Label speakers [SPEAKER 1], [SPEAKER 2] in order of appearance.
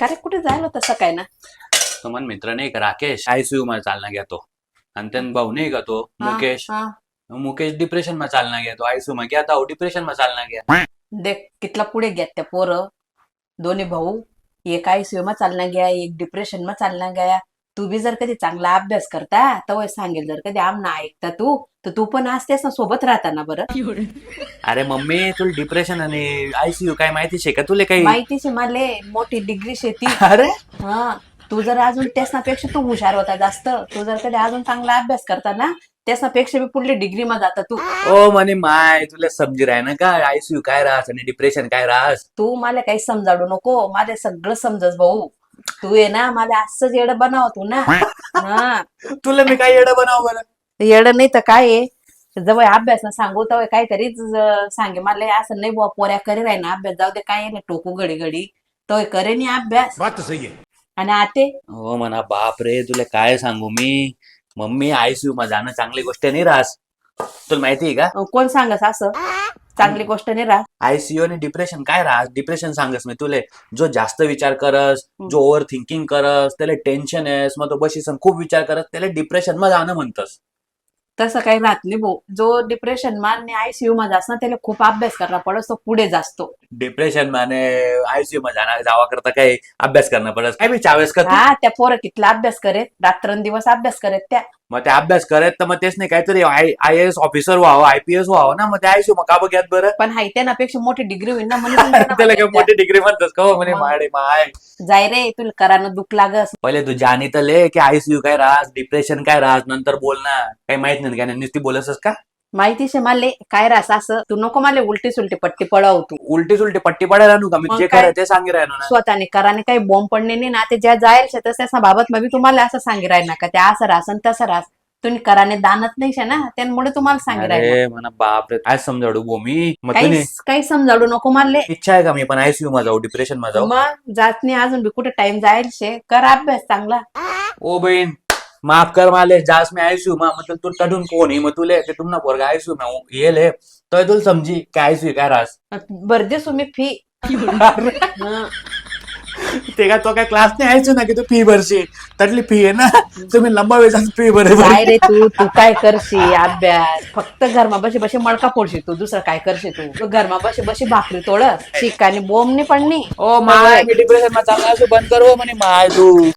[SPEAKER 1] का रे कुठे जायला होता सकाळी ना?
[SPEAKER 2] तो मन मित्र नाही का राकेश आयसीयू मध्ये चालना गया तो. आणि त्यान भाऊ नाही का तो मुकेश.
[SPEAKER 1] हा.
[SPEAKER 2] मुकेश डिप्रेशन में चालना गया तो आयसीयू में गया था डिप्रेशन में चालना गया.
[SPEAKER 1] देख कितला पुढे गेत त्या पोरं दोन्ही भाऊ. एक आयसीयू मा चालना गया, एक डिप्रेशन मा चालना गया. तू बी जर कधी चांगला अभ्यास करता तर सांगेल, जर कधी आमना ऐकता तू तर तू पण असतेस ना सोबत राहताना. बरं
[SPEAKER 2] अरे मम्मी तुला डिप्रेशन आणि आयसीयू काय माहिती शे का तुले काही.
[SPEAKER 1] माहितीचे मले मोठी डिग्री शेती.
[SPEAKER 2] अरे
[SPEAKER 1] हा, तू जर अजून त्याच्यापेक्षा तू हुशार होता जास्त. तू जर कधी अजून चांगला अभ्यास करता ना त्याच्यापेक्षा बी पुढली डिग्री मा जाता तू.
[SPEAKER 2] ओ म्हणे माय तुला समजी राह ना का आयसीयू काय राहस आणि डिप्रेशन काय राहस.
[SPEAKER 1] तू मला काही समजावू नको, मला सगळं समजस भाऊ. तू आहे ना मला असंच येडं बनव तू ना. हा,
[SPEAKER 2] तुला मी काय येडं बनाव बरं.
[SPEAKER 1] येडं नाही तर काय आहे, जवळ अभ्यास ना सांगू तर काहीतरीच सांगे. मला असं नाही बुवा पोऱ्या करे राही ना अभ्यास, जाऊ दे काय नाही टोकू घडी घडी तो करे नाही अभ्यास.
[SPEAKER 3] बात तो सही है.
[SPEAKER 1] आणि आते
[SPEAKER 2] हो म्हणा बाप रे तुला काय सांगू मी. मम्मी आयसीयू मध्ये जाणं चांगली गोष्ट नाही राहस. तुला माहिती आहे का
[SPEAKER 1] कोण सांगस असं चांगली गोष्ट नाही राह.
[SPEAKER 2] आयसीयू आणि डिप्रेशन काय राहस. डिप्रेशन सांगस मी तुले जो जास्त विचार करस, जो ओव्हर थिंकिंग करस, त्याला टेन्शन आहेस मग तो बशीस खूप विचार करस त्याला डिप्रेशन मध्ये जाणं म्हणतस.
[SPEAKER 1] तसं काही राहत नाही भाऊ. जो डिप्रेशन मान आयसीयू मध्ये असणार त्याला खूप अभ्यास करायला पडत, तो पुढे जास्तो.
[SPEAKER 2] डिप्रेशन माने आयसीयू मध्ये जाणार जावा करता काही अभ्यास करणं पडत काय मी चावेस का तू?
[SPEAKER 1] हा, त्या पोरं कितला अभ्यास करेत, रात्रंदिवस अभ्यास करेत त्या.
[SPEAKER 2] मग ते अभ्यास करत तर मग तेच नाही काहीतरी IAS ऑफिसर व्हावं IPS व्हावं ना. मग ते आयसीयू मग का बघ्यात बरं.
[SPEAKER 1] पण हाय त्यापेक्षा मोठी डिग्री होईल ना
[SPEAKER 2] त्याला काय
[SPEAKER 1] म्हणून
[SPEAKER 2] मोठी डिग्री म्हणतस का हो म्हणे माडे माय.
[SPEAKER 1] जाय रे तुला करानं दुःख लागस.
[SPEAKER 2] पहिले तू जाणी तर ले की आयसीयू काय राहस डिप्रेशन काय राहस नंतर बोल ना. काही माहित नाही काय नुसती बोलसच का.
[SPEAKER 1] माहितीशे माले काय रास असं. तू नको माले उलटी सुलटी पट्टी पडाव तू.
[SPEAKER 2] उलटी सुलटी पट्टी पडायला राहू का मी
[SPEAKER 1] मग
[SPEAKER 2] जे
[SPEAKER 1] काय?
[SPEAKER 2] काय ते सांगी राहिलो ना.
[SPEAKER 1] स्वतःने कराने काही बॉम्ब पडणे नाही ना. ते ज्या जायला तसं बाबत मग मी तुम्हाला असं सांगी राहील ना का ते असं रास आणि तसं रास. तुम्ही कराने दानत नाही शे ना त्यामुळे तुम्हाला सांगी राहील.
[SPEAKER 2] अरे म्हणा बापरे काय समजावू बो मी. मग
[SPEAKER 1] काही
[SPEAKER 2] तुम्ही
[SPEAKER 1] काही समजावू नको मानले.
[SPEAKER 2] इच्छा आहे का मी पण आयसीयू मध्ये जाऊ डिप्रेशन मध्ये जाऊ.
[SPEAKER 1] मग जात नाही अजून बी कुठे टाइम जाईल शे. कर अभ्यास चांगला.
[SPEAKER 2] ओ बहीण माफ कर माले जास मी आयसीयू मा मतलब तू तडून कोण आहे मग तुले ते तुमना पोरगा आयसीयू मा येल है तो तुला समजी काय आयसीयू काय राहस.
[SPEAKER 1] बरं तुम्ही फी.
[SPEAKER 2] ते का तो काय क्लास नाही आयसीयू ना की तू फी भरशी तटली फी आहे ना. तुम्ही लंबा वेळ फी भरे
[SPEAKER 1] काय रे तू तू काय करशी अभ्यास. फक्त घरमा बशी बशी मळका फोडशी तू. दुसरं काय करशी तू. घरमा बशी बशी भाकरी तोड शिकानी बोंब नाही पडणी.
[SPEAKER 2] ओ माय मी डिप्रेशन मध्ये चालला बंद करू म्हणे माय तू.